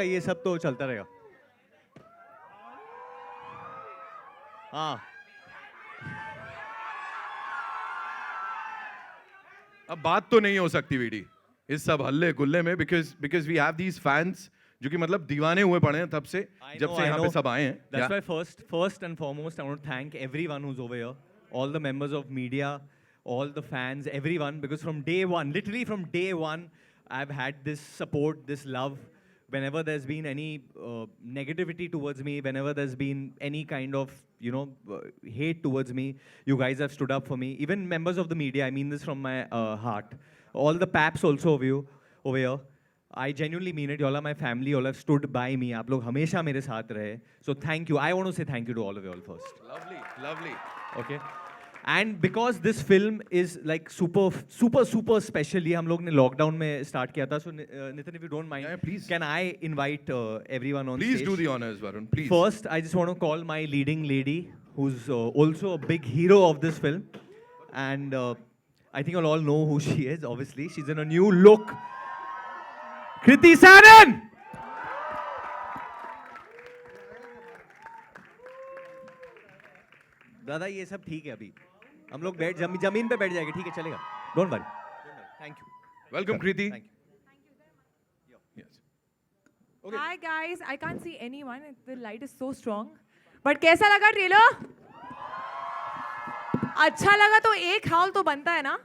ये सब तो चलता रहेगा। हाँ, अब बात तो नहीं हो सकती वीडी इस सब हल्ले गुल्ले में because because we have these fans जो कि मतलब दीवाने हुए पड़े हैं तब से जब से यहाँ पे सब आए हैं। That's why first and foremost, I want to thank everyone who's over here, all the members of media, all the fans, everyone, because from day one, literally from day one, I've had this support, this love. Whenever there's been any negativity towards me, whenever there's been any kind of hate towards me, you guys have stood up for me. Even members of the media, I mean this from my heart. All the paps also of you over here. I genuinely mean it. You all are my family. You all have stood by me. आप लोग हमेशा मेरे साथ रहे. So thank you. I want to say thank you to all of you all first. Lovely, lovely. Okay. And because this film is like super special, ये हम लोग ने lockdown में start किया था. So Nitin, if you don't mind, Yeah, please. can I invite everyone on Please stage? do the honors, Varun. Please. First, I just want to call my leading lady, who's also a big hero of this film, and I think you'll all know who she is. Obviously, she's in a new look. Kriti Saran! दादा ये सब ठीक है अभी हम लोग बैठ जमीन पे बैठ जाएंगे ठीक है चलेगा don't worry thank you Welcome, Kriti. Thank you Yes. Hi guys, I can't see anyone. The light is so strong. But कैसा लगा ट्रेलर? अच्छा लगा तो एक हाल तो बनता है ना?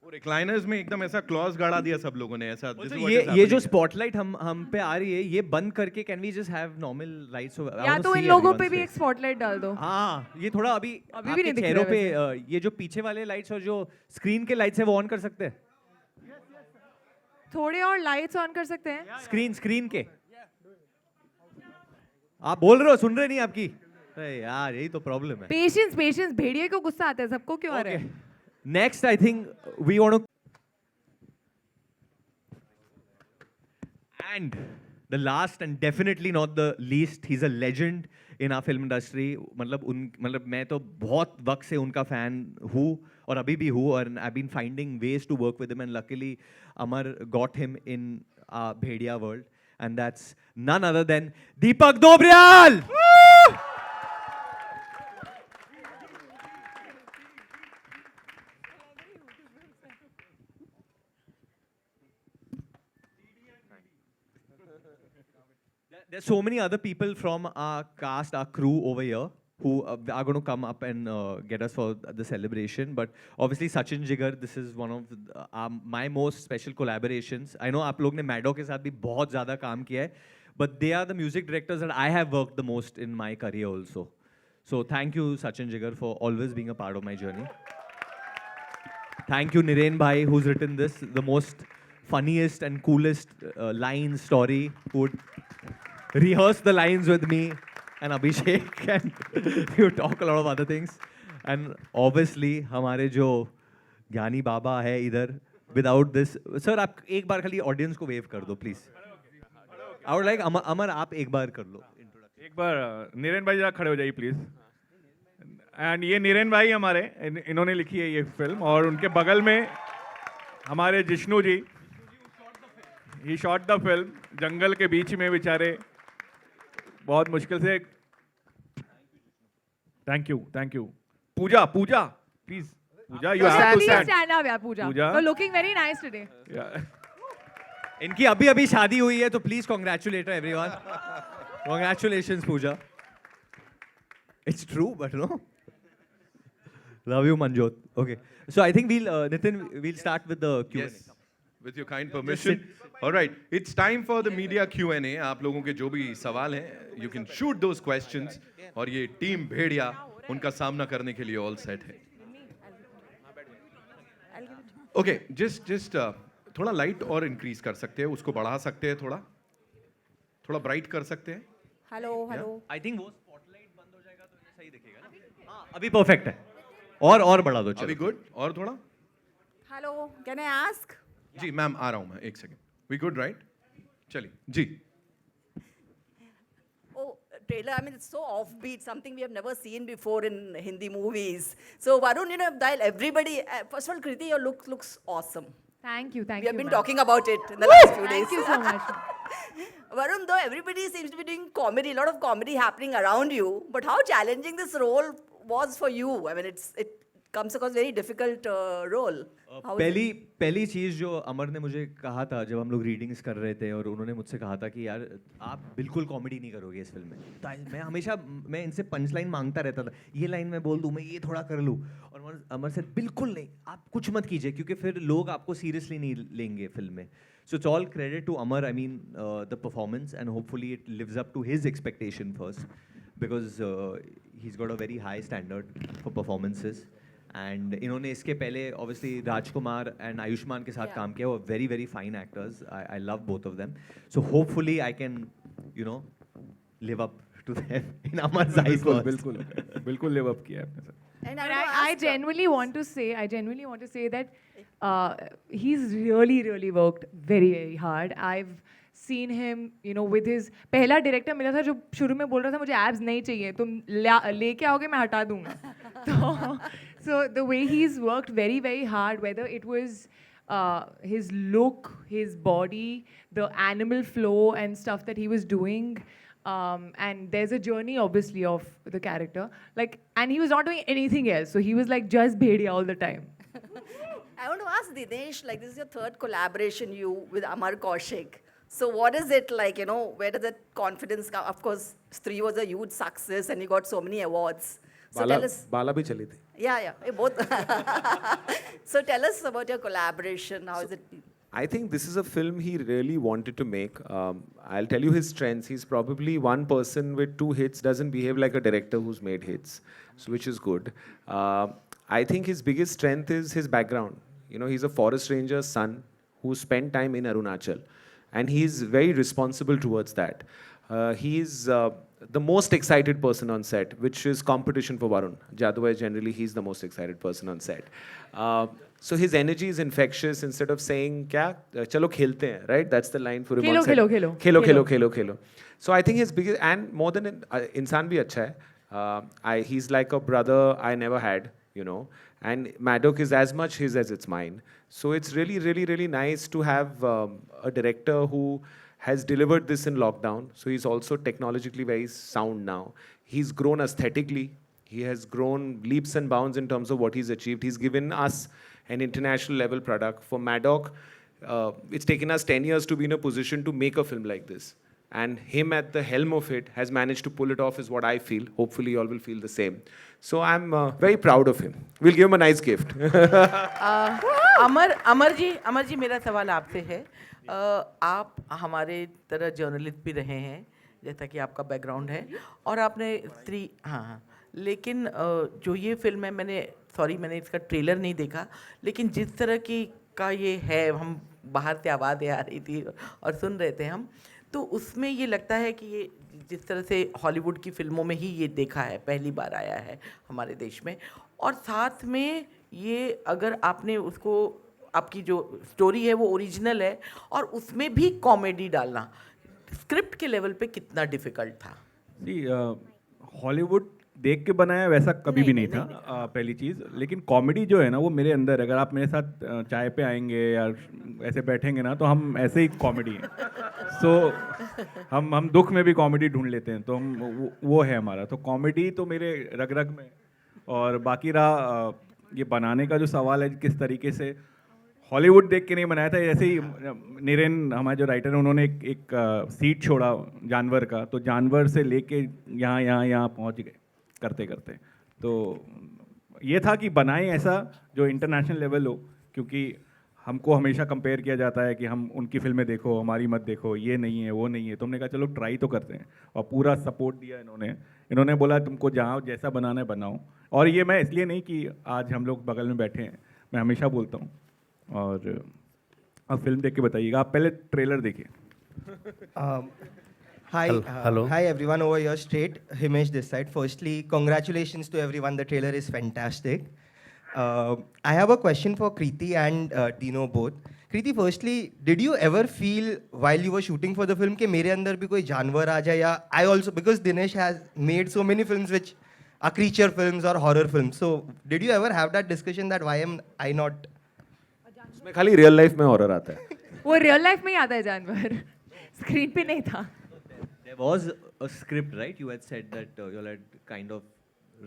वो recliners में एकदम ऐसा क्लॉज गाड़ा दिया सब लोगों ने ऐसा। This is what is ये happening जो here. स्पॉटलाइट हम पे आ रही है ये बंद करके can we just have normal lights या तो इन लोगों पे भी एक स्पॉटलाइट डाल दो. हाँ ये थोड़ा अभी भी नहीं दिख चेहरों रहा है पे ये जो पीछे वाले लाइट्स और जो स्क्रीन के लाइट्स है वो ऑन कर सकते हैं थोड़े और लाइट्स ऑन कर सकते हैं. स्क्रीन के आप बोल रहे हो सुन रहे नहीं आपकी अरे यार यही तो प्रॉब्लम है पेशेंस भेड़िए को गुस्सा आता है सबको क्यों आ रहा है? Next, I think we want to. And the last and definitely not the least, he's a legend in our film industry. मतलब मैं तो बहुत वक्त से उनका fan हूँ और अभी भी हूँ और I've been finding ways to work with him and luckily Amar got him in our Bhediya world and that's none other than Deepak Dobriyal. There's so many other people from our cast, our crew over here who are going to come up and get us for the celebration. But obviously, Sachin Jigar, this is one of my most special collaborations. I know आप लोग ने मैडो के साथ भी बहुत ज़्यादा काम किया है, but they are the music directors that I have worked the most in my career also. So thank you, Sachin Jigar, for always being a part of my journey. Thank you, Niren Bhai, who's written this, the most funniest and coolest line story, who would rehearse the lines with me and Abhishek and you talk a lot of other things. And obviously, हमारे जो ज्ञानी बाबा है इधर, without this, sir आप एक बार खाली audience को wave कर दो, please. I would like अमर आप एक बार कर लो. एक बार नीरेन भाई जरा खड़े हो जाइए प्लीज. एंड ये नीरेन भाई हमारे इन्होंने लिखी है ये फिल्म और उनके बगल में हमारे जिष्णु जी ही शॉट द फिल्म जंगल के बीच में बेचारे बहुत मुश्किल से. Thank you Pooja please Pooja you have to Please stand up, yeah, Pooja. Pooja. You're looking very nice today. इनकी अभी शादी हुई है तो please congratulate her everyone. Congratulations Pooja. It's true but no. Love you Manjot. Okay. So I think Nitin we'll start with the Q&A. Yes. With your kind permission. All right. It's time for the media Q&A. आप लोगों के जो भी सवाल हैं, you can shoot those questions. और ये team भेड़िया उनका सामना करने के लिए all set है. Okay, just थोड़ा लाइट और इंक्रीज कर सकते हैं, उसको बढ़ा सकते हैं थोड़ा ब्राइट कर सकते हैं. हेलो I think वो spotlight बंद हो जाएगा तो ये सही दिखेगा ना. हाँ अभी perfect है. और बढ़ा दो चलो. अभी गुड और थोड़ा. Hello can I ask? जी मैम आ रहा हूँ मैं एक सेकंड. We good right? चलिए जी. Oh, trailer, I mean, it's so offbeat, something we have never seen before in Hindi movies. So, Varun, while everybody, first of all, Kriti, your look looks awesome. Thank you. Thank We you. have been ma'am. talking about it in the last few days. Thank you so much. Varun, though everybody seems to be doing comedy, a lot of comedy happening around you, but how challenging this role was for you? I mean, it comes across very difficult role. How is it? पहली चीज़ जो अमर ने मुझे कहा था जब हम लोग readings कर रहे थे और उन्होंने मुझसे कहा था कि यार आप बिल्कुल कॉमेडी नहीं करोगे इस फिल्म में, तो मैं हमेशा मैं इनसे पंच लाइन मांगता रहता था, ये लाइन मैं बोल दूँ, मैं ये थोड़ा कर लूँ, और अमर से बिल्कुल नहीं, आप कुछ मत कीजिए क्योंकि फिर लोग आपको सीरियसली नहीं लेंगे फिल्म में. So it's all credit to Amar, I mean, the performance, and hopefully it lives up to his expectation first, because he's got a very high standard for performances. And इन्होंने इसके पहले obviously Rajkumar and Ayushman के साथ Yeah. काम किया, वो very very fine actors. I love both of them. So hopefully I can, you know, live up to them in Amar's eyes बिल्कुल first. बिल्कुल लिव अप किया आपने sir. And But want to I ask, genuinely want to say that he's really worked very hard. I've seen him, you know, with his पहला director मिला था जो शुरू में बोल रहा था मुझे abs नहीं चाहिए, तुम लेके आओगे मैं हटा दूंगा. So the way he's worked very hard, whether it was his look, his body, the animal flow and stuff that he was doing. And there's a journey obviously of the character, like, and he was not doing anything else, so he was like just Bhedia all the time. I want to ask Dinesh, like this is your third collaboration with Amar Kaushik. So what is it like, you know, where does that confidence come? Of course, Stree was a huge success and he got so many awards. So tell us. बाला भी चली थी. Yeah, both. So tell us about your collaboration. How is it? I think this is a film he really wanted to make. I'll tell you his strengths. He's probably one person with 2 hits, doesn't behave like a director who's made hits, so which is good. I think his biggest strength is his background. You know, he's a forest ranger's son who spent time in Arunachal, and he's very responsible towards that. He's the most excited person on set, which is competition for Varun. Jadwai, generally, he's the most excited person on set. So his energy is infectious. Instead of saying, "Kya? Chalo khelte hain," right? That's the line for him on set. Khelo. So I think his biggest, and more than insan bhi acha hai. He's like a brother I never had, you know. And Maddock is as much his as it's mine. So it's really nice to have a director who has delivered this in lockdown. So he's also technologically very sound now. He's grown aesthetically. He has grown leaps and bounds in terms of what he's achieved. He's given us an international level product. For Maddock, it's taken us 10 years to be in a position to make a film like this. And him at the helm of it has managed to pull it off is what I feel. Hopefully you all will feel the same. So I'm very proud of him. We'll give him a nice gift. Amar ji मेरा सवाल आपसे है. आप हमारे तरह journalist भी रहे हैं, जैसा कि आपका बैकग्राउंड है, और आपने स्त्री हाँ लेकिन जो ये फिल्म है, मैंने इसका ट्रेलर नहीं देखा, लेकिन जिस तरह की का ये है, हम बाहर से आवाज़ें आ रही थी और सुन रहे थे हम, तो उसमें ये लगता है कि ये जिस तरह से हॉलीवुड की फिल्मों में ही ये देखा है, पहली बार आया है हमारे देश में. और साथ में ये अगर आपने उसको, आपकी जो स्टोरी है वो ओरिजिनल है और उसमें भी कॉमेडी डालना स्क्रिप्ट के लेवल पे कितना डिफिकल्ट था? जी, हॉलीवुड देख के बनाया वैसा कभी भी नहीं था, पहली चीज़. लेकिन कॉमेडी जो है ना वो मेरे अंदर है. अगर आप मेरे साथ चाय पे आएंगे या ऐसे बैठेंगे ना तो हम ऐसे ही कॉमेडी हैं. सो हम दुख में भी कॉमेडी ढूंढ लेते हैं, तो हम वो है हमारा. तो कॉमेडी तो मेरे रग रग में. और बाकी रहा ये बनाने का जो सवाल है, किस तरीके से हॉलीवुड देख के नहीं बनाया था. जैसे ही नीरेन हमारे जो राइटर हैं उन्होंने एक सीट छोड़ा जानवर का, तो जानवर से लेके यहाँ पहुँच गए करते करते. तो ये था कि बनाए ऐसा जो इंटरनेशनल लेवल हो, क्योंकि हमको हमेशा कंपेयर किया जाता है कि हम उनकी फिल्में देखो, हमारी मत देखो, ये नहीं है वो नहीं है. तो हमने कहा चलो ट्राई तो करते हैं, और पूरा सपोर्ट दिया इन्होंने बोला तुमको जहाँ जैसा बनाना है बनाओ. और ये मैं इसलिए नहीं कि आज हम लोग बगल में बैठे हैं, मैं हमेशा बोलता हूँ. और अब फिल्म देख के बताइएगा. आप पहले ट्रेलर देखिए. Hi everyone over here straight. Himesh this side. Firstly, congratulations to everyone. The trailer is fantastic. I have a question for Kriti and Dino both. Kriti, firstly, did you ever feel while you were shooting for the film कि मेरे अंदर भी कोई जानवर आ जाए? या I also, because Dinesh has made so many films which are creature films or horror films. So did you ever have that discussion that why am I not? उसमें खाली रियल लाइफ में हॉरर आता है. वो real life में ही आता है जानवर, स्क्रीन पे नहीं था. There was a script, right? You had said that you had kind of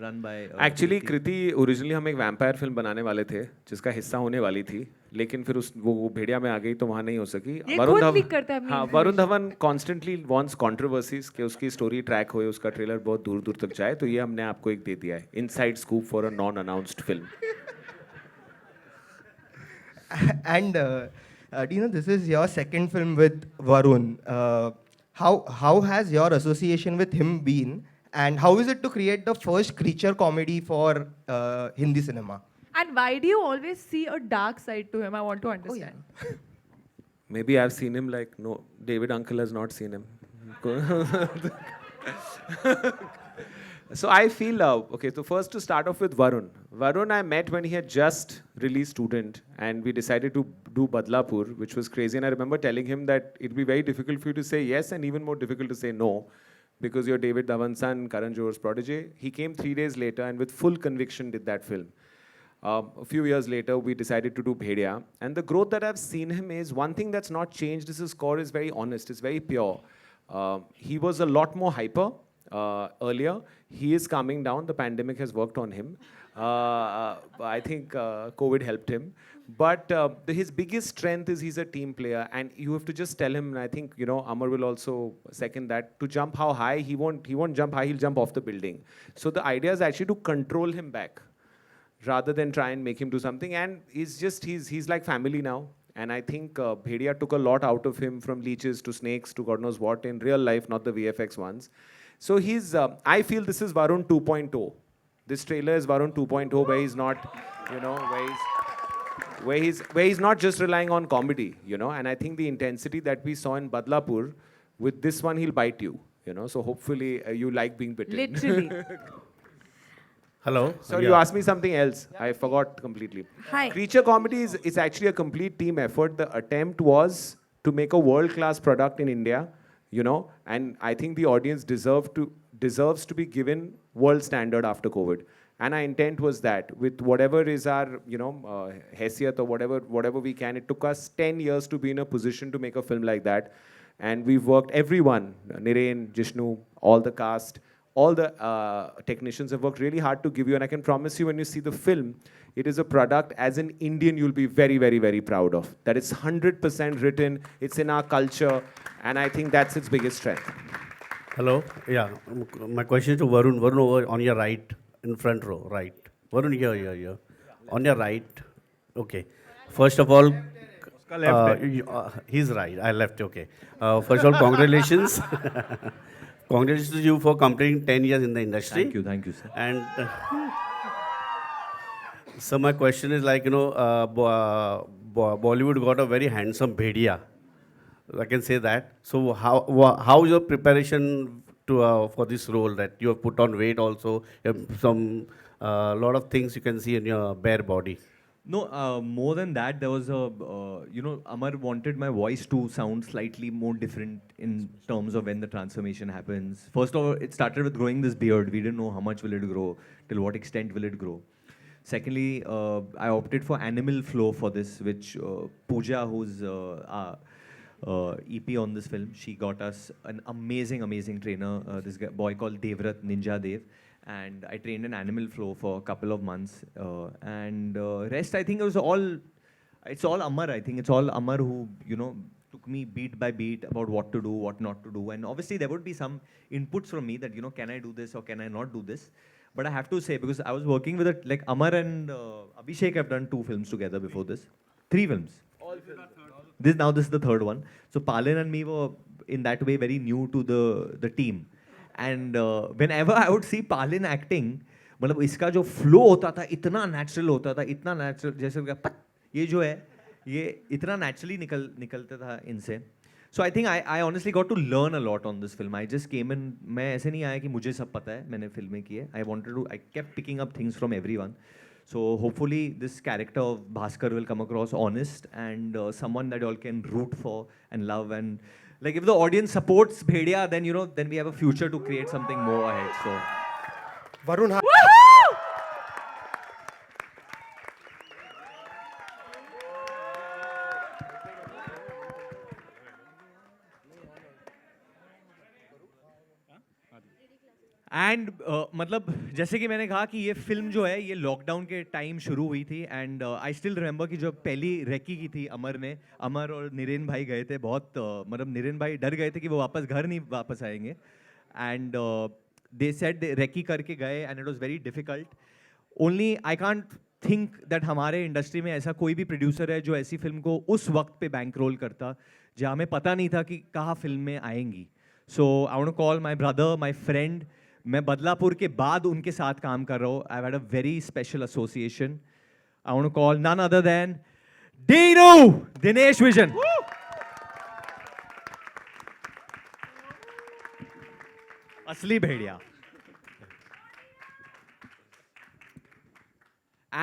run by. Actually Kriti originally हम एक वैम्पायर फिल्म बनाने वाले थे जिसका हिस्सा होने वाली थी, लेकिन फिर उस वो भेड़िया में आ गई तो वहाँ नहीं हो सकी. खुद leak करता है अपनी हाँ, Varun Dhawan constantly wants controversies कि उसकी स्टोरी ट्रैक होए, उसका ट्रेलर बहुत दूर दूर तक जाए, तो ये हमने आपको एक दे दिया है, inside scoop for a non announced film. And this is your second film with Varun. How has your association with him been, and how is it to create the first creature comedy for Hindi cinema? And why do you always see a dark side to him? I want to understand. Maybe I've seen him like no, David uncle has not seen him. So I feel, okay, so first to start off with Varun. Varun I met when he had just released Student, and we decided to do Badlapur, which was crazy. And I remember telling him that it'd be very difficult for you to say yes and even more difficult to say no, because you're David Dhawan's son, Karan Johar's protege. He came 3 days later and with full conviction did that film. A few years later, we decided to do Bhediya. And the growth that I've seen him is, one thing that's not changed is his score is very honest, it's very pure. He was a lot more hyper earlier. He is calming down. The pandemic has worked on him. I think COVID helped him. But his biggest strength is he's a team player. And you have to just tell him, and I think, Amar will also second that, to jump how high, he won't jump high, he'll jump off the building. So the idea is actually to control him back, rather than try and make him do something. And he's like family now. And I think Bhediya took a lot out of him, from leeches to snakes to God knows what, in real life, not the VFX ones. So I feel this is Varun 2.0. This trailer is Varun 2.0, where he's not, where he's not just relying on comedy, And I think the intensity that we saw in Badlapur, with this one, he'll bite you, So hopefully you like being bitten. Literally. Hello. So you asked me something else. I forgot completely. Hi. Creature comedy is actually a complete team effort. The attempt was to make a world-class product in India, and I think the audience deserves to be given world standard after COVID. And our intent was that, with whatever is our, haisiyat or whatever we can. It took us 10 years to be in a position to make a film like that. And we've worked, everyone, Niren, Jishnu, all the cast, all the technicians have worked really hard to give you, and I can promise you, when you see the film, it is a product, as an Indian, you'll be very, very, very proud of. That it's 100% written, it's in our culture, and I think that's its biggest strength. Hello. Yeah. My question is to Varun. Varun over on your right, in front row, right. Varun here. On your right. Okay. First of all, he's right. I left. Okay. First of all, congratulations. Congratulations to you for completing 10 years in the industry. Thank you, sir. And so my question is like, Bollywood got a very handsome Bhediya. I can say that. So how is your preparation for this role, that you have put on weight also, you have some lot of things you can see in your bare body? No, more than that, there was Amar wanted my voice to sound slightly more different in terms of when the transformation happens. First of all, it started with growing this beard. We didn't know how much will it grow, till what extent will it grow. Secondly, I opted for animal flow for this, which Pooja, who's EP on this film, she got us an amazing trainer, this boy called Devrat, Ninja Dev. And I trained in animal flow for a couple of months. And rest, I think it's all Amar. I think it's all Amar who, took me beat by beat about what to do, what not to do. And obviously there would be some inputs from me that, can I do this or can I not do this? But I have to say, because I was working with like Amar and Abhishek have done 2 films together before this. 3 films. All films. This is the 3rd one. So Palin and me were in that way very new to the team. And whenever I would see Palin acting, मतलब इसका जो flow होता था इतना natural होता था, इतना natural, जैसे पत ये जो है ये इतना naturally निकलता था इनसे. So I think I honestly got to learn a lot on this film. I just came in, मैं ऐसे नहीं आया कि मुझे सब पता है, मैंने फिल्में की है. I kept picking up things from everyone. So hopefully this character of Bhaskar will come across honest and someone that you all can root for and love. And like if the audience supports Bhediya, then then we have a future to create something more ahead. So Varun, and मतलब जैसे कि मैंने कहा कि ये film जो है ये लॉकडाउन के टाइम शुरू हुई थी एंड आई स्टिल रिमेंबर कि जो पहली रेकी की थी अमर और निरेन भाई गए थे बहुत मतलब निरेन भाई डर गए थे कि वो वापस घर नहीं वापस आएंगे एंड दे सेड रेकी करके गए and it was very difficult only I can't think that हमारे इंडस्ट्री में ऐसा कोई भी प्रोड्यूसर है जो ऐसी फिल्म को उस वक्त पे बैंक रोल करता जहाँ हमें पता नहीं था कि कहाँ फिल्म में आएंगी so I want to call my brother my friend मैं बदलापुर के बाद उनके साथ काम कर रहा हूँ I had a very special association I want to call none other than Dinu Dinesh Vijan असली Bhediya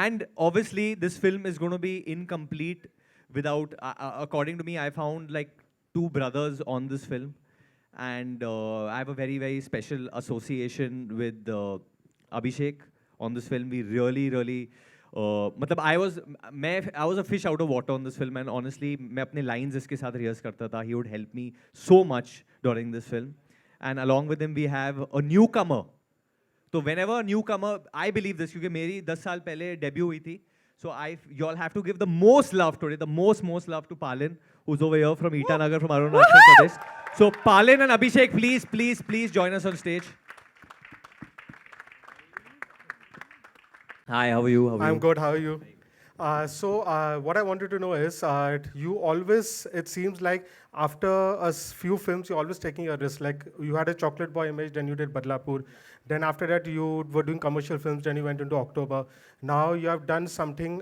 and obviously this film is going to be incomplete without according to me I found like two brothers on this film and I have a very very special association with Abhishek on this film we really मतलब I was a fish out of water on this film and honestly मैं अपने lines इसके साथ rehearse करता था he would help me so much during this film and along with him we have a newcomer तो whenever a newcomer, I believe this क्योंकि मेरी 10 साल पहले डेब्यू हुई थी so you all have to give the most love today, the most love to Palin, who's over here from Itanagar, from Arunachal Pradesh. So Palin and Abhishek, please join us on stage. Hi, how are you? I'm good. How are you? What I wanted to know is, you always, it seems like after a few films, you're always taking a risk. Like you had a Chocolate Boy image, then you did Badlapur. Then after that, you were doing commercial films, then you went into October. Now you have done something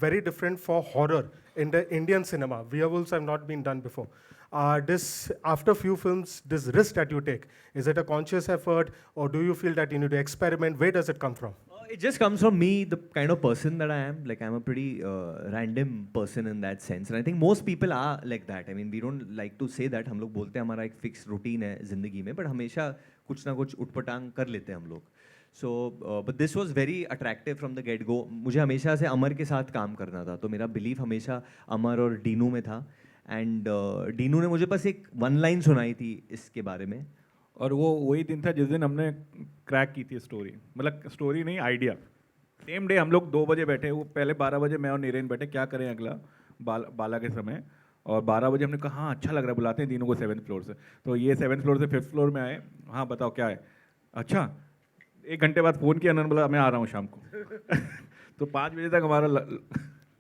very different for horror in the Indian cinema. Werewolves have not been done before. After few films, this risk that you take, is it a conscious effort or do you feel that you need to experiment? Where does it come from? It just comes from me, the kind of person that I am. Like I'm a pretty random person in that sense, and I think most people are like that. I mean, we don't like to say that. हम लोग बोलते हैं हमारा एक fixed routine है जिंदगी में, but हमेशा कुछ ना कुछ उठपटांग कर लेते हैं हम लोग. So, but this was very attractive from the get-go. मुझे हमेशा से अमर के साथ काम करना था, तो मेरा belief हमेशा अमर और डीनू में था. And डीनू ने मुझे बस एक one line सुनाई थी इसके बारे में. और वो वही दिन था जिस दिन हमने क्रैक की थी स्टोरी, मतलब स्टोरी नहीं आइडिया. सेम डे हम लोग 2 बजे बैठे, वो पहले 12 बजे मैं और नीरेन बैठे क्या करें अगला बाला के समय, और 12 बजे हमने कहा हाँ अच्छा लग रहा है, बुलाते हैं तीनों को 7th फ्लोर से. तो ये 7th फ्लोर से 5th फ्लोर में आए, हाँ बताओ क्या है, अच्छा 1 घंटे बाद फ़ोन किया, उन्होंने बोला मैं आ रहा हूँ शाम को. तो 5 बजे तक हमारा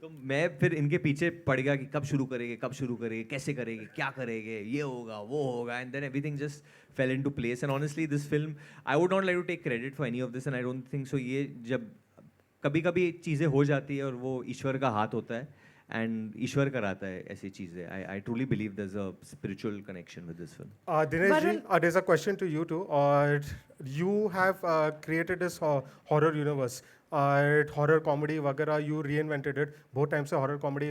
तो मैं फिर इनके पीछे पड़ गया कि कब शुरू करेंगे, कैसे करेंगे, क्या करेंगे, ये होगा, वो होगा, and then everything just fell into place. And honestly, this film, I would not like to take credit for any of this, and I don't think so. ये जब कभी-कभी चीज़ें हो जाती है और वो ईश्वर का हाथ होता है, and ईश्वर कराता है ऐसी चीज़ें. I truly believe there's a spiritual connection with this film. Dinesh ji, there's a question to you too. You have created this horror universe. Horror comedy वगैरह you reinvented it. बहुत टाइम से horror comedy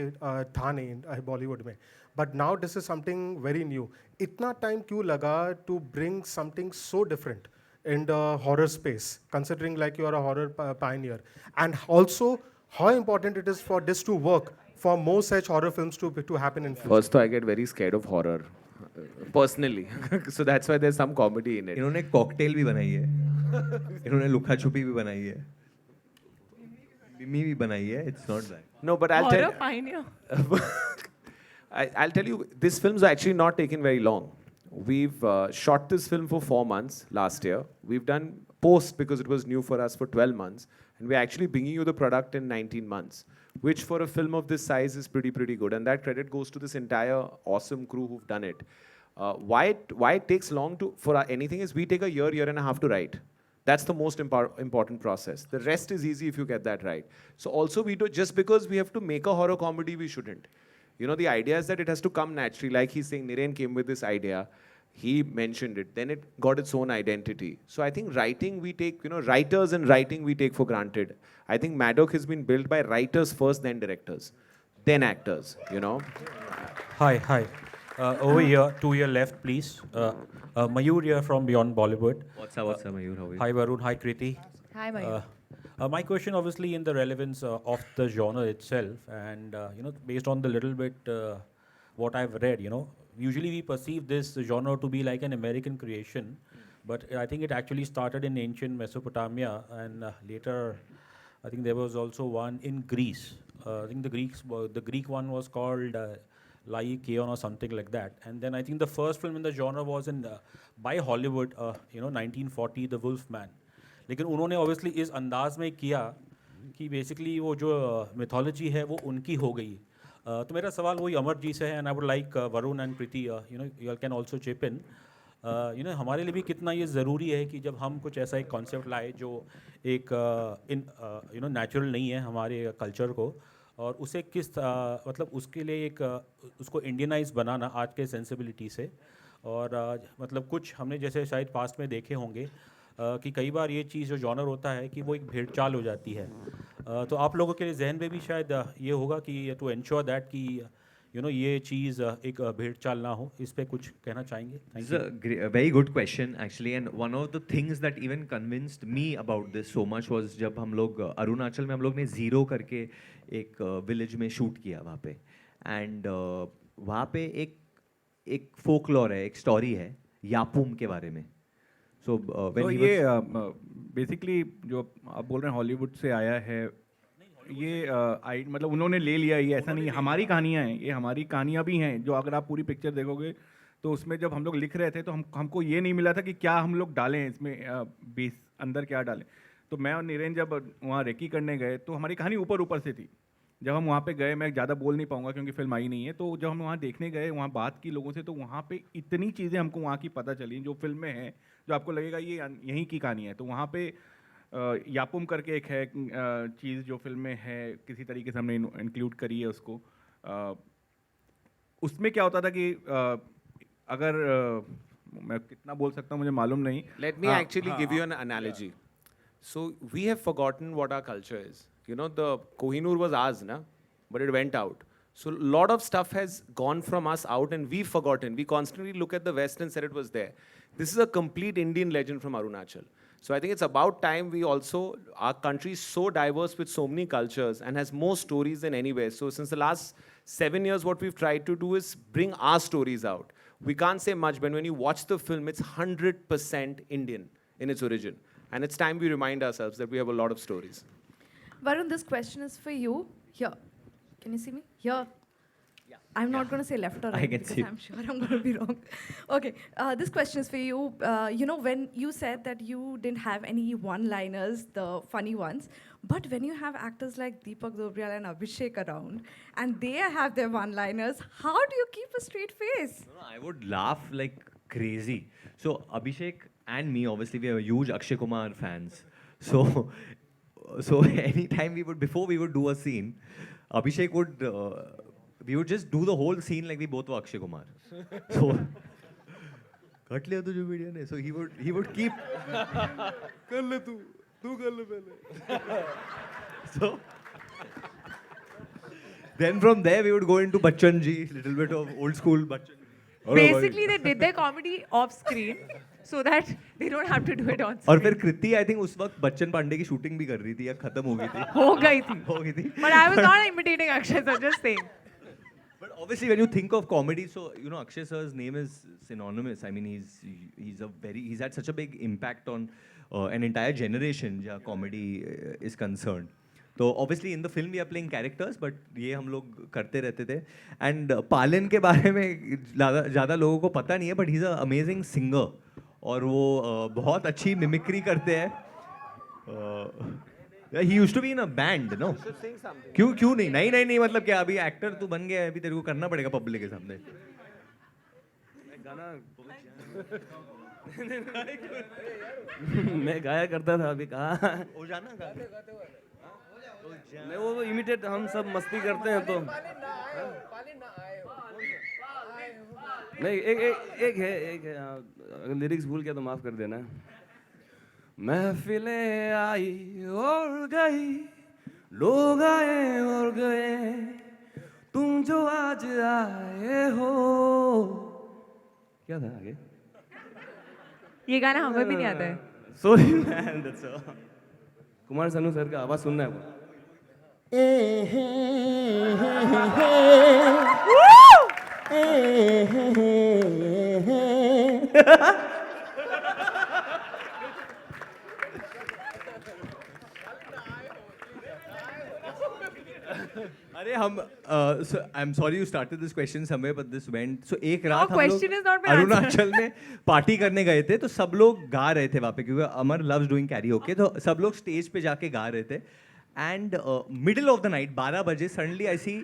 था नहीं बॉलीवुड में. But now this is something very new. इतना time क्यों लगा to bring something so different in the horror space, considering like you are a horror pioneer? And also, how important it is for this to work, for more such horror films to happen in future? First, I get very scared of horror, personally. So that's why there's some comedy in it. इन्होंने cocktail भी बनाई है, इन्होंने लुका छुपी भी बनाई है, मिमी भी बनाई है. It's not that. No, but I'll Horror tell. pioneer. I'll tell you, this film's actually not taken very long. We've shot this film for 4 months last year. We've done post because it was new for us for 12 months. And we're actually bringing you the product in 19 months, which for a film of this size is pretty good. And that credit goes to this entire awesome crew who've done it. Why it takes long for anything is we take a year and a half to write. That's the most important process. The rest is easy if you get that right. So also we do, just because we have to make a horror comedy, we shouldn't. You know, the idea is that it has to come naturally. Like he's saying, Niren came with this idea. He mentioned it. Then it got its own identity. So I think writing we take, writers and writing we take for granted. I think Maddock has been built by writers first, then directors, then actors, Hi. Over here, to your left, please. Mayur here from Beyond Bollywood. What's up, Mayur? How are you? Hi, Varun. Hi, Kriti. Hi, Mayur. My question, obviously, in the relevance of the genre itself, and based on the little bit what I've read, usually we perceive this genre to be like an American creation, but I think it actually started in ancient Mesopotamia, and later, I think there was also one in Greece. I think the Greek one was called Laikeon or something like that. And then I think the first film in the genre was in by Hollywood, 1940, The Wolf Man. लेकिन उन्होंने obviously इस अंदाज में किया कि basically वो जो mythology है वो उनकी हो गई. तो मेरा सवाल वही अमर जी से है, and I would like Varun and Preeti, you all can also chip in. हमारे लिए भी कितना ये ज़रूरी है कि जब हम कुछ ऐसा एक कॉन्सेप्ट लाए जो एक नेचुरल नहीं है हमारे कल्चर को, और उसे किस मतलब उसके लिए एक उसको इंडियनाइज बनाना आज के सेंसिबिलिटी से, और मतलब कुछ हमने जैसे शायद पास्ट में देखे होंगे कि कई बार ये चीज़ जो जॉनर होता है कि वो एक भेड़ चाल हो जाती है. तो आप लोगों के जहन में भी शायद ये होगा कि टू एंश्योर दैट कि ये चीज़ एक भेड़ चाल ना हो, इस पे कुछ कहना चाहेंगे? This is a very good question actually, and one of the things that even convinced me about this so much was जब हम लोग अरुणाचल में हम लोग ने ज़ीरो करके एक विलेज में शूट किया वहाँ पे, एंड वहाँ पे एक फोकलॉर है, एक स्टोरी है यापुम के बारे में. सो तो ये बेसिकली जो आप बोल रहे हैं हॉलीवुड से आया है, ये मतलब उन्होंने ले लिया, ये ऐसा नहीं, हमारी कहानियाँ हैं, ये हमारी कहानियाँ भी हैं. जो अगर आप पूरी पिक्चर देखोगे तो उसमें जब हम लोग लिख रहे थे तो हमको ये नहीं मिला था कि क्या हम लोग डालें इसमें, बेस अंदर क्या डालें. तो मैं और नीरेन जब वहाँ रेकी करने गए तो हमारी कहानी ऊपर ऊपर से थी. जब हम वहाँ पे गए, मैं ज़्यादा बोल नहीं पाऊँगा क्योंकि फिल्म आई नहीं है, तो जब हम वहाँ देखने गए, वहाँ बात की लोगों से, तो वहाँ पे इतनी चीज़ें हमको वहाँ की पता चली जो फिल्म में हैं, जो आपको लगेगा ये यहीं की कहानी है. तो वहाँ पे यापुम करके एक है चीज़ जो फिल्म में है, किसी तरीके से हमने इंक्लूड करी है उसको. उसमें क्या होता था कि अगर मैं कितना बोल सकता हूँ मुझे मालूम नहीं. Let me actually give you an analogy. So we have forgotten what our culture is. The Kohinoor was ours, na? But it went out. So a lot of stuff has gone from us out and we've forgotten. We constantly look at the West and said it was there. This is a complete Indian legend from Arunachal. So I think it's about time our country is so diverse with so many cultures and has more stories than anywhere. So since the last 7 years, what we've tried to do is bring our stories out. We can't say much, but when you watch the film, it's 100% Indian in its origin. And it's time we remind ourselves that we have a lot of stories. Varun, this question is for you. Here. Can you see me? Here. Yeah. I'm not going to say left or right can because see. I'm sure I'm going to be wrong. Okay. This question is for you. When you said that you didn't have any one-liners, the funny ones, but when you have actors like Deepak Dobriyal and Abhishek around, and they have their one-liners, how do you keep a straight face? No, I would laugh like crazy. So Abhishek and me, obviously, we are huge Akshay Kumar fans. So anytime before we would do a scene, Abhishek would, we would just do the whole scene like we both were Akshay Kumar. So, cut liya tujhe media ne. So he would keep, kar le tu kar le pehle. So, then from there we would go into Bachchan ji, little bit of old school Bachchan. Basically, they did their comedy off screen so that they don't have to do it on और screen. फिर कृति I think उस वक्त बच्चन पांडे की shooting भी कर रही थी या खत्म हो गई थी. हो गई थी. हो गई थी. But I was not imitating Akshay, so just saying. But obviously, when you think of comedy, so Akshay sir's name is synonymous. I mean, he's had such a big impact on an entire generation जहाँ comedy is concerned. तो obviously in the film we are playing characters, but ये हम लोग करते रहते थे. And पालन के बारे में ज़्यादा लोगों को पता नहीं है, but he's an amazing singer. और वो बहुत अच्छी मिमिक्री करते हैं. He used to be in a band, no? क्यों नहीं मतलब क्या अभी एक्टर तू बन गया है, अभी तेरे को करना पड़ेगा पब्लिक के सामने. मैं गाया करता था, अभी कहाँ हो जाना मैं वो इमिटेट हम सब मस्ती करते हैं तो नहीं एक है अगर लिरिक्स भूल गया तो माफ कर देना. महफिलें आई और गई, लोग आए और गए, तुम जो आज आए हो. क्या था आगे? ये गाना हमें भी नहीं आता है. Sorry man, that's Kumar Sanu sir का आवाज सुनना है. अरे हम I am sorry you started this question somewhere but this went सो एक रात हम question is not लोग my answer. अरुणाचल में पार्टी करने गए थे तो सब लोग गा रहे थे वहाँ पे क्योंकि अमर लव्स डूइंग कैरियोके तो सब लोग स्टेज पे जाके गा रहे थे and middle of the night 12 बजे suddenly I see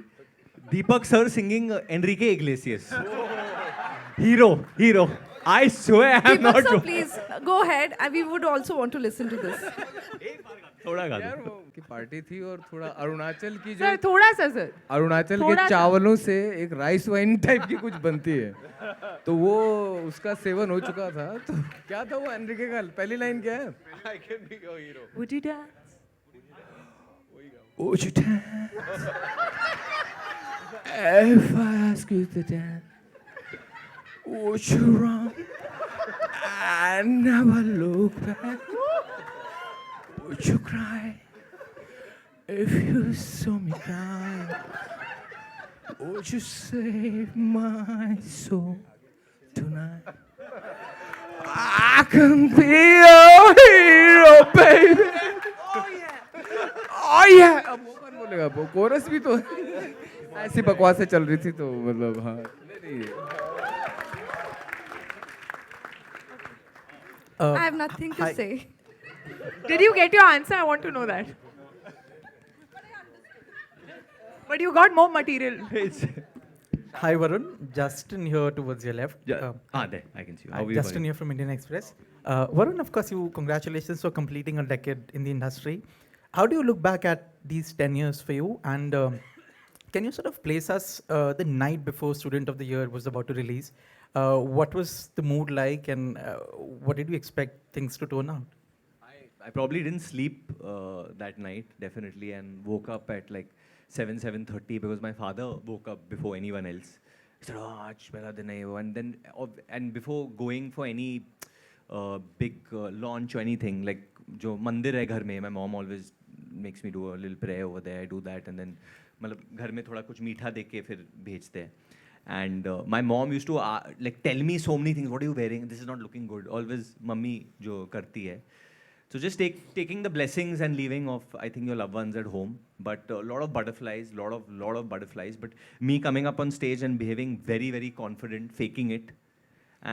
Deepak sir singing Enrique Iglesias hero I swear I'm Deepak not sir, joking. please go ahead. We would also want to listen to this. थोड़ा गा यार दो वो की party थी और थोड़ा अरुणाचल की जो सर थोड़ा सा सर अरुणाचल थोड़ा के सा। चावलों से एक राइस वाइन टाइप की कुछ बनती है तो वो उसका सेवन हो चुका था तो क्या था वो एनरिके का पहली लाइन क्या है I can be your hero. Would you dance? Would you dance if I ask you to dance? Would you run and never look back? Would you cry if you saw me cry? Would you save my soul tonight? I can be your hero, baby. Oh yeah. अब वो कौन बोलेगा वो coarse भी तो ऐसी बकवासें चल रही थी तो मतलब हाँ नहीं I have nothing to say. Did you get your answer? I want to know that. But you got more material. Hi Varun, Justin here towards your left. there I can see you. How are you Justin doing? here from Indian Express. Varun, of course, congratulations for completing a decade in the industry. How do you look back at these 10 years for you? And can you sort of place us the night before Student of the Year was about to release? What was the mood like, and what did you expect things to turn out? I probably didn't sleep that night, definitely, and woke up at like 7:30 because my father woke up before anyone else. He said, "Oh, आज मेरा दिन है वो," and then and before going for any big launch or anything, like जो मंदिर है घर में, my mom always makes me do a little prayer over there. I do that, and then मतलब घर में थोड़ा कुछ मीठा दे के फिर भेजते हैं. And my mom used to like tell me so many things. What are you wearing? This is not looking good. Always mummy जो करती है. So just taking the blessings and leaving of, I think, your loved ones at home. But a lot of butterflies, lot of butterflies. But me coming up on stage and behaving very, very confident, faking it.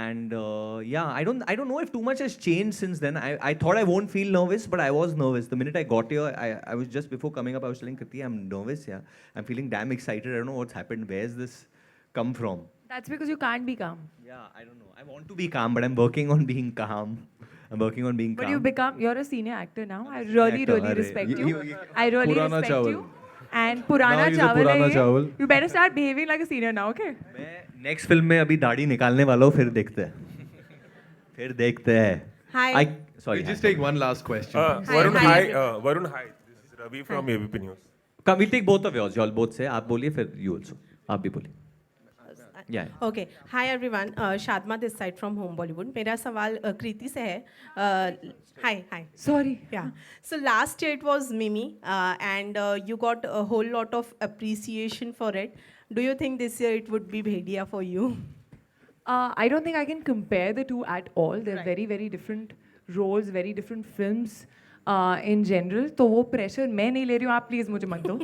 And yeah, I don't know if too much has changed since then. I thought I won't feel nervous, but I was nervous. The minute I got here, I was just before coming up, I was telling Kriti, I'm nervous, yeah. I'm feeling damn excited. I don't know what's happened. Where's this come from? That's because you can't be calm. Yeah, I don't know. I want to be calm, but I'm working on being calm. I'm working on being calm. But you're a senior actor now. I really, Actor, really अरे, respect you. ये- I really पुराना respect चावल. you. And Purana Now he's a Chawal पुराना है ये. चावल. You better start behaving like a senior now, okay? मैं next film में अभी दाढ़ी निकालने वाला हूँ फिर देखते हैं फिर देखते हैं Hi. We'll just take one last question. Varun, hi. hi. Varun, hi. This is Ravi from ABP News. Come, we'll take both of yours, y'all both से आप बोलिए फिर you also आप भी बोलिए yeah. Okay. Hi everyone. Shadma this side from Home Bollywood. मेरा सवाल कृति से है. Hi. Sorry. Yeah. So last year it was Mimi, and you got a whole lot of appreciation for it. Do you think this year it would be Bhedia for you? I don't think I can compare the two at all. They're very, very different roles, very different films in general. तो वो pressure मैं नहीं ले रही हूँ, आप please मुझे मत दो.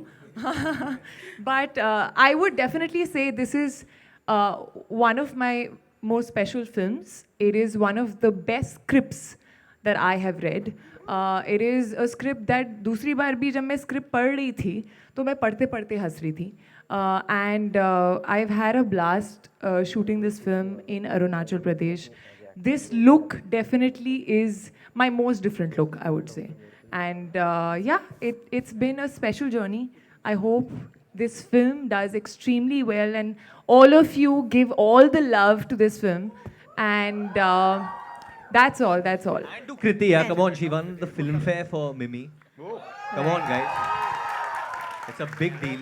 But I would definitely say this is one of my most special films. It is one of the best scripts that I have read. It is a script that दूसरी बार भी जब मैं script पढ़ रही थी तो मैं पढ़ते पढ़ते हंस रही थी. And I've had a blast shooting this film in Arunachal Pradesh. This look definitely is my most different look, I would say. And yeah, it's been a special journey. I hope this film does extremely well and all of you give all the love to this film. And that's all. And to Kriti, yeah, come on, she won the Filmfare for Mimi. Come on, guys. It's a big deal.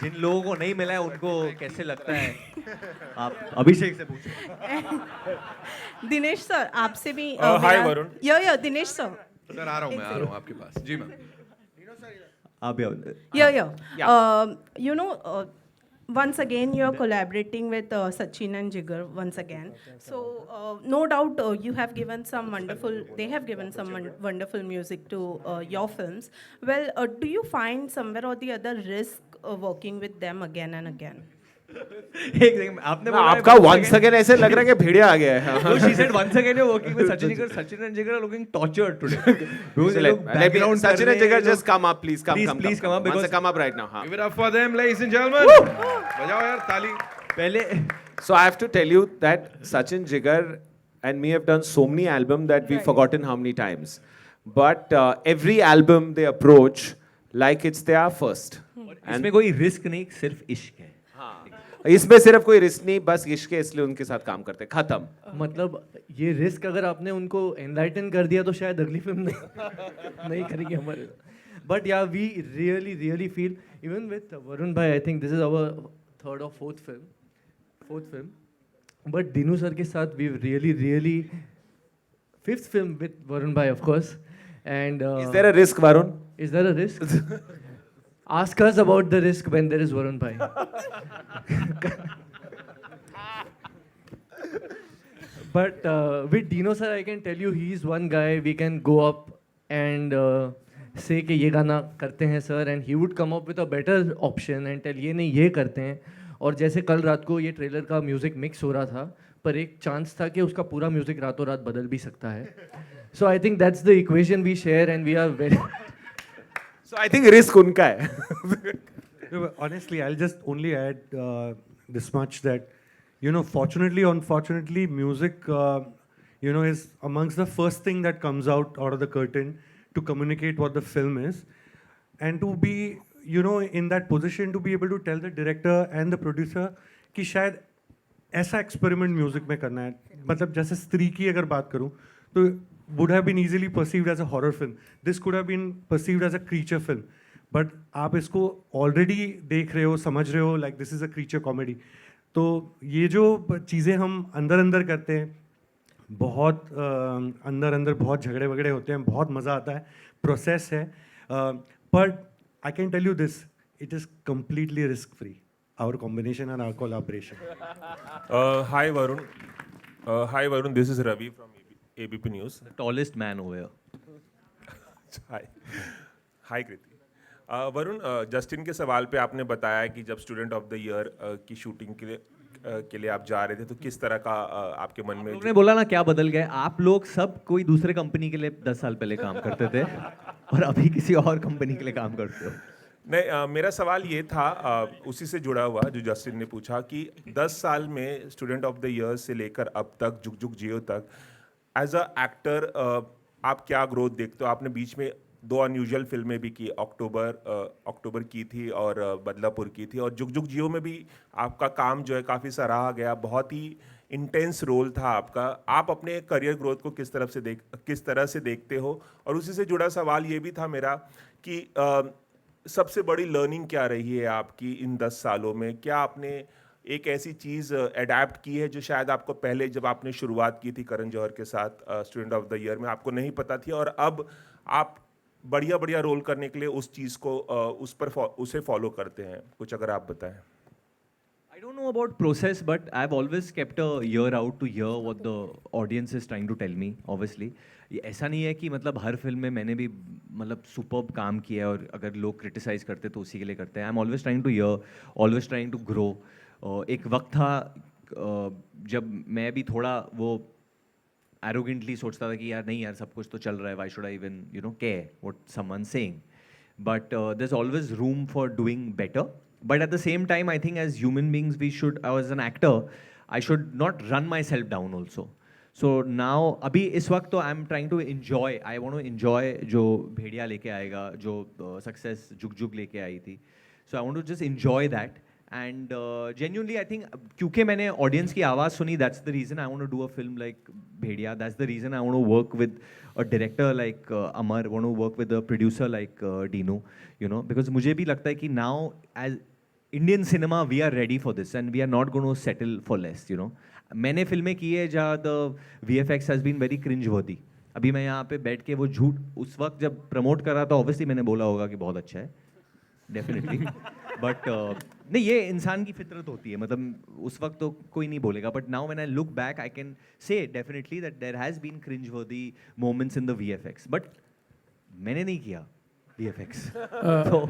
जिन लोगों को नहीं मिला है उनको कैसे लगता है आप अभिषेक से पूछो दिनेश सर आपसे भी Hi, Varun. या दिनेश सर सर आ रहा हूँ आपके पास जी मैम आप भी you know once again you are collaborating with Sachin and Jigar once again. So no doubt you have given some wonderful, they have given some wonderful music to your films. Well, do you find somewhere or the other risk working with them again and again. एक second आपने बोला आपका once again ऐसे लग रहा है कि भेड़िया आ गया है. No, she said once again you're working with Sachin Jigar. Sachin and Jigar are looking tortured today. Because they look background Sachin कर and रहे Jigar, हैं, just come up, please come. Please come up Once because come up right now. हाँ. Give it up for them, ladies and gentlemen. बजाओ यार ताली. पहले So I have to tell you that Sachin Jigar and me have done so many albums that we've forgotten how many times. But every album they approach like it's their first. इसमें कोई risk नहीं, सिर्फ इश्क है. इसमें सिर्फ कोई risk नहीं, बस इश्क है, इसलिए उनके साथ काम करते हैं. खत्म. मतलब ये रिस्क अगर आपने उनको एनलाइटन कर दिया तो शायद अगली फिल्म नहीं करेंगे हमारे. But yeah we really feel even with Varun भाई, I think this is our third or fourth film. But Dinu sir के साथ we really fifth film with Varun भाई of course. And Is there a risk, Varun? Is there a risk? Ask us about the risk when there is Varun Bhai. But with Dino sir, I can tell you he is one guy we can go up and say कि ये गाना करते हैं sir, and he would come up with a better option and tell ये नहीं ये करते हैं. और जैसे कल रात को ये ट्रेलर का म्यूजिक मिक्स हो रहा था, पर एक चांस था कि उसका पूरा म्यूजिक रातों रात बदल भी सकता है. So I think that's the equation we share and we are very. So I think risk उनका है. No, but honestly, I'll just only add this much that, you know, fortunately or unfortunately, music, you know, is amongst the first thing that comes out of the curtain to communicate what the film is. And to be, you know, in that position to be able to tell the director and the producer कि शायद ऐसा experiment music में करना है. मतलब जैसे स्त्री की अगर बात करूँ तो would have been easily perceived as a horror film. This could have been perceived as a creature film. But आप इसको already देख रहे हो, समझ रहे हो, like this is a creature comedy. तो ये जो चीज़ें हम अंदर करते हैं, बहुत अंदर बहुत झगड़े वगड़े होते हैं, बहुत मज़ा आता है, प्रोसेस है. But I can tell you this, it is completely risk free. Our combination and our collaboration. Hi Varun. Hi Varun, this is Ravi from ABP News. The tallest man over here. Hi Kriti. Varun, Justin के सवाल पे आपने बताया कि जब student of the year की shooting के लिए आप जा रहे थे तो किस तरह का आपके मन में. उन्होंने बोला ना क्या बदल गए आप लोग, सब कोई दूसरे कंपनी के लिए 10 साल पहले काम करते थे और अभी किसी और कंपनी के लिए काम करते हो. नहीं, मेरा सवाल ये था उसी से जुड़ा हुआ जो जस्टिन ने पूछा कि 10 साल में स्टूडेंट ऑफ द ईयर से लेकर अब तक जुग जुग जियो तक एज अ एक्टर आप क्या ग्रोथ देखते हो. आपने बीच में 2 अनयूजुअल फिल्में भी की, अक्टूबर की थी और बदलापुर की थी, और जुग जुग जियो में भी आपका काम जो है काफ़ी सराहा गया, बहुत ही इंटेंस रोल था आपका. आप अपने करियर ग्रोथ को किस तरह से देखते हो. और उसी से जुड़ा सवाल ये भी था मेरा कि सबसे बड़ी लर्निंग क्या रही है आपकी इन 10 सालों में. क्या आपने एक ऐसी चीज़ अडेप्ट की है जो शायद आपको पहले जब आपने शुरुआत की थी करण जौहर के साथ स्टूडेंट ऑफ द ईयर में आपको नहीं पता थी, और अब आप बढ़िया रोल करने के लिए उस चीज़ को उसे फॉलो करते हैं. कुछ अगर आप बताएं. I don't know about process, but I've always kept a ear out to hear what the audience is trying to tell me. Obviously, ये ऐसा नहीं है कि मतलब हर फिल्म में मैंने भी मतलब सुपर्ब काम किया है और अगर लोग क्रिटिसाइज करते तो उसी के लिए करते हैं. I am always trying to hear, always trying to grow. एक वक्त था जब मैं भी थोड़ा वो एरोगेंटली सोचता था कि यार नहीं यार सब कुछ तो चल रहा है, why should I even you know care what someone saying. But there is always room for doing better. But at the same time, I think as human beings, we should, as an actor, I should not run myself down also. So now, अभी इस वक्त तो I'm trying to enjoy. I want to enjoy जो भेड़िया लेके आएगा, जो success जुग जुग लेके आई थी. So I want to just enjoy that. And genuinely, I think क्योंकि मैंने audience की आवाज़ सुनी, that's the reason I want to do a film like Bhediya. That's the reason I want to work with a director like Amar. Want to work with a producer like Dino. You know, because मुझे भी लगता है कि now as Indian cinema, we are ready for this and we are not going to settle for less, you know. मैंने फिल्में की है जहाँ the VFX has been very cringe-worthy. अभी मैं यहाँ पे बैठ के वो झूठ उस वक्त जब प्रमोट कर रहा था, obviously मैंने बोला होगा कि बहुत अच्छा है, definitely. But नहीं, ये इंसान की फितरत होती है, मतलब उस वक्त तो कोई नहीं बोलेगा. But now when I look back, I can say definitely that there has been cringe-worthy moments in the VFX. But मैंने नहीं किया. DFX. So,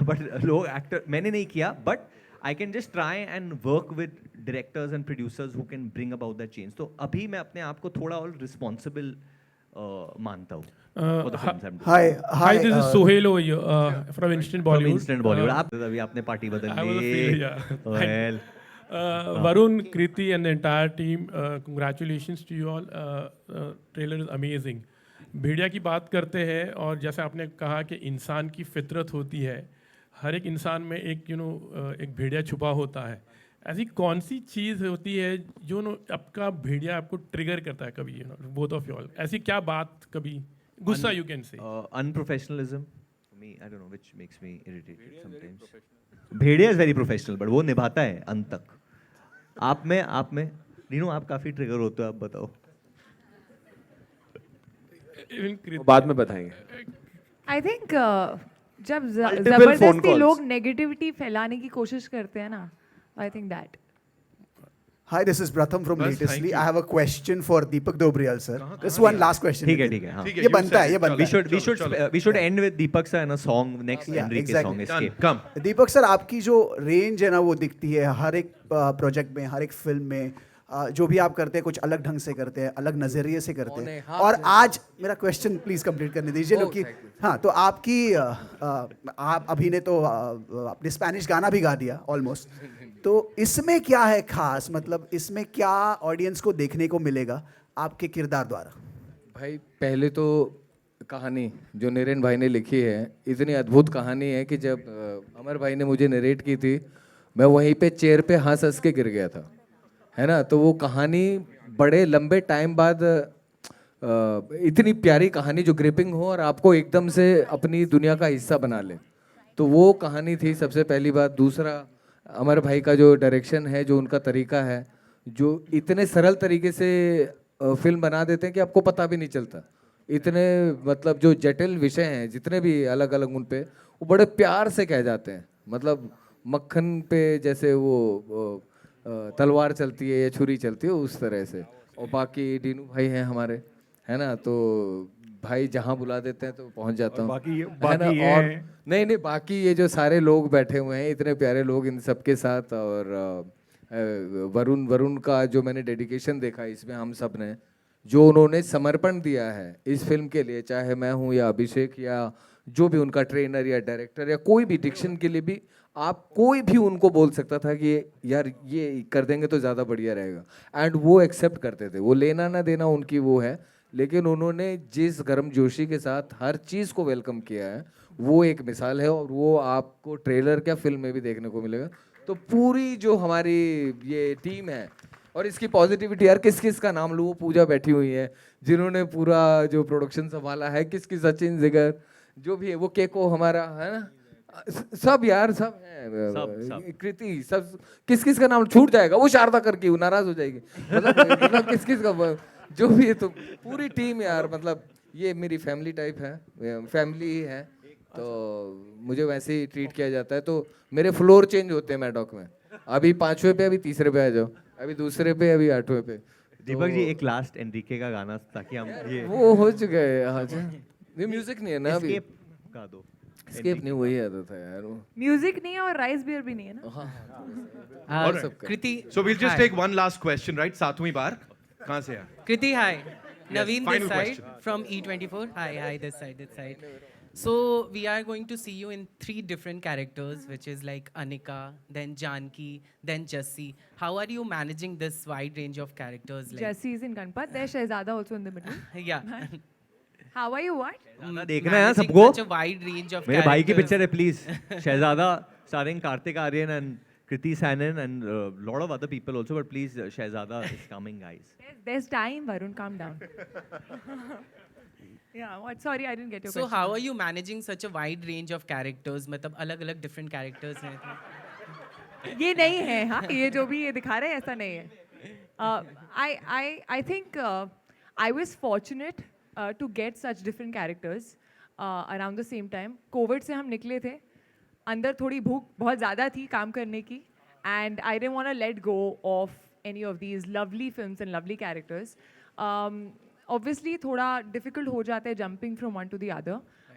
but लोग actor मैंने नहीं किया, but I can just try and work with directors and producers who can bring about that change. तो अभी मैं अपने आप को थोड़ा और responsible मानता हूँ. for the films I'm doing. Hi, this is Sohail over here from Instant Bollywood. From Instant Bollywood. आप अभी आपने पार्टी बदल I was a Lee. failure, yeah. Well. Varun, Kriti and the entire team, congratulations to you all. Trailer is amazing. भेड़िया की बात करते हैं और जैसे आपने कहा कि इंसान की फितरत होती है, हर एक इंसान में एक एक भेड़िया छुपा होता है. ऐसी कौन सी चीज़ होती है जो आपका भेड़िया आपको ट्रिगर करता है कभी, both of you all? ऐसी क्या बात कभी गुस्सा you can say? Unprofessionalism. For me, I don't know, which makes me irritated sometimes. Bhediya is very professional, but वो निभाता है अंत तक. आप में नीनू आप काफी ट्रिगर होते हो, आप बताओ. बाद में बताएंगे. I think जब Multiple phone जबरदस्ती calls. लोग नेगेटिविटी फैलाने की कोशिश करते हैं ना, I think that. Hi, this is Pratham from Bas, thank Latestly. you. I have a question for Deepak Dobriyal sir. This one last question. ठीक है हाँ. ये बनता है, ये बनता है. We should end with Deepak sir and a song next. Yeah, Enrique song exactly. Escape. Come. Deepak sir, आपकी जो रेंज है ना वो दिखती है हर एक प्रोजेक्ट में, हर एक फिल्म में. जो भी आप करते हैं कुछ अलग ढंग से करते हैं, अलग नजरिए से करते हैं. और आज मेरा क्वेश्चन प्लीज कंप्लीट करने दीजिए. लोग कि हाँ, तो आपकी आप अभी ने तो अपने स्पेनिश गाना भी गा दिया ऑलमोस्ट. तो इसमें क्या है खास, मतलब इसमें क्या ऑडियंस को देखने को मिलेगा आपके किरदार द्वारा? भाई पहले तो कहानी जो नरेन भाई ने लिखी है, इतनी अद्भुत कहानी है कि जब अमर भाई ने मुझे नरेट की थी, मैं वहीं पे चेयर पे हंस हंस के गिर गया था, है ना. तो वो कहानी बड़े लंबे टाइम बाद इतनी प्यारी कहानी जो ग्रिपिंग हो और आपको एकदम से अपनी दुनिया का हिस्सा बना ले, तो वो कहानी थी सबसे पहली बात. दूसरा, अमर भाई का जो डायरेक्शन है, जो उनका तरीका है, जो इतने सरल तरीके से फिल्म बना देते हैं कि आपको पता भी नहीं चलता. इतने मतलब जो जटिल विषय हैं जितने भी अलग अलग उन पे, वो बड़े प्यार से कह जाते हैं. मतलब मक्खन पे जैसे वो तलवार चलती है या छुरी चलती है, उस तरह से. और बाकी डीनू भाई हैं हमारे, है ना. तो भाई जहाँ बुला देते हैं तो पहुँच जाता हूँ. बाकी और नहीं बाकी ये जो सारे लोग बैठे हुए हैं, इतने प्यारे लोग, इन सबके साथ. और वरुण का जो मैंने डेडिकेशन देखा इसमें, हम सब ने जो उन्होंने समर्पण दिया है इस फिल्म के लिए, चाहे मैं हूँ या अभिषेक या जो भी उनका ट्रेनर या डायरेक्टर या कोई भी, डिक्शन के लिए भी आप कोई भी उनको बोल सकता था कि यार ये कर देंगे तो ज़्यादा बढ़िया रहेगा, एंड वो एक्सेप्ट करते थे. वो लेना ना देना उनकी वो है, लेकिन उन्होंने जिस गर्मजोशी के साथ हर चीज़ को वेलकम किया है, वो एक मिसाल है. और वो आपको ट्रेलर क्या फिल्म में भी देखने को मिलेगा. तो पूरी जो हमारी ये टीम है और इसकी पॉजिटिविटी, यार किस किस का नाम लूँ, वो पूजा बैठी हुई है जिन्होंने पूरा जो प्रोडक्शन संभाला है, किस सचिन जिगर जो भी है, वो केको हमारा, है ना, सब यार सब है, कृति, सब किस का नाम छूट जाएगा, वो शारदा करके वो नाराज हो जाएगी. मतलब किस का जो भी है, तो पूरी टीम यार, मतलब ये मेरी फैमिली टाइप है, फैमिली ही है. तो मुझे वैसे ही ट्रीट किया जाता है. तो मेरे फ्लोर चेंज होते हैं मैडॉक में, अभी 5वें पे, अभी 3रे पे आ जाओ, अभी 2रे पे, अभी 8वें पे. दीपक जी एक लास्ट एनरिके का गाना, ताकि हम ये वो हो चुका है. हाँ जी, ये म्यूजिक नहीं है ना अभी. गा दो. स्केप नहीं, वही आता था यार. वो म्यूजिक नहीं है और राइस बियर भी नहीं है ना. और सबका. कृति, so we'll just take one last question, right? 7वीं बार कहाँ से है? Kriti, hi. Yes, Naveen final this side question. from E24. Hi, this side. So we are going to see you in 3 different characters, which is like Anika, then Janki, then Jassi. How are you managing this wide range of characters? Like, Jesse is in Kanpat. There's Shehzada also in the middle. yeah. How are you? What? देखना है Managing सबको. such a wide range of मेरे भाई की characters. Picture है please. Shehzada starring Kartik Aaryan and Kriti Sanon and lot of other people also, but please Shehzada is coming, guys. There's time, Varun. Calm down. Yeah. What? Sorry, I didn't get your So question. how are you managing such a wide range of characters? मतलब अलग-अलग different characters हैं. ये नहीं है, हाँ, ये जो भी ये दिखा रहे हैं ऐसा नहीं है. I think I was fortunate to get such different characters around the same time. Covid से हम निकले थे, अंदर थोड़ी भूख बहुत ज़्यादा थी काम करने की, and I didn't want to let go of any of these lovely films and lovely characters. Obviously थोड़ा difficult हो जाता है jumping from one to the other,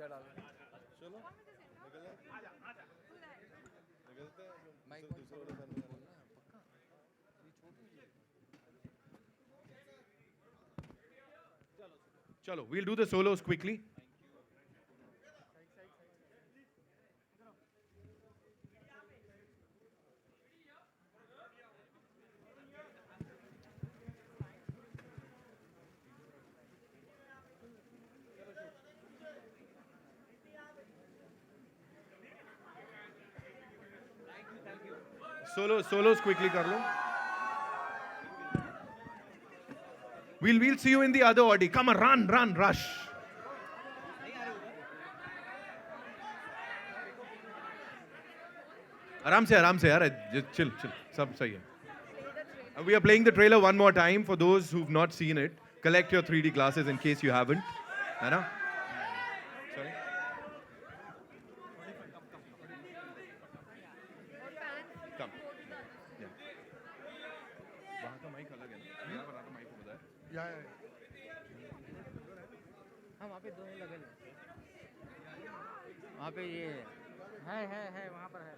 क्या डालूं? चलो निकलते हैं माइक दूसरे वाले फैन में बोलना है पक्का ये छोटू जी Chalo, we'll do the solos quickly. Solos quickly कर लो. We'll see you in the other Audi. Come on, run, rush. आराम से यार, chill, सब सही है. We are playing the trailer one more time for those who've not seen it. Collect your 3D glasses in case you haven't. है ना? Sorry. Come. Yeah. वहाँ का माइक अलग है ना? यहाँ पर आता माइक होता है. Yeah. हाँ वहाँ पे दोनों लगे हैं वहाँ पे ये है वहाँ पर है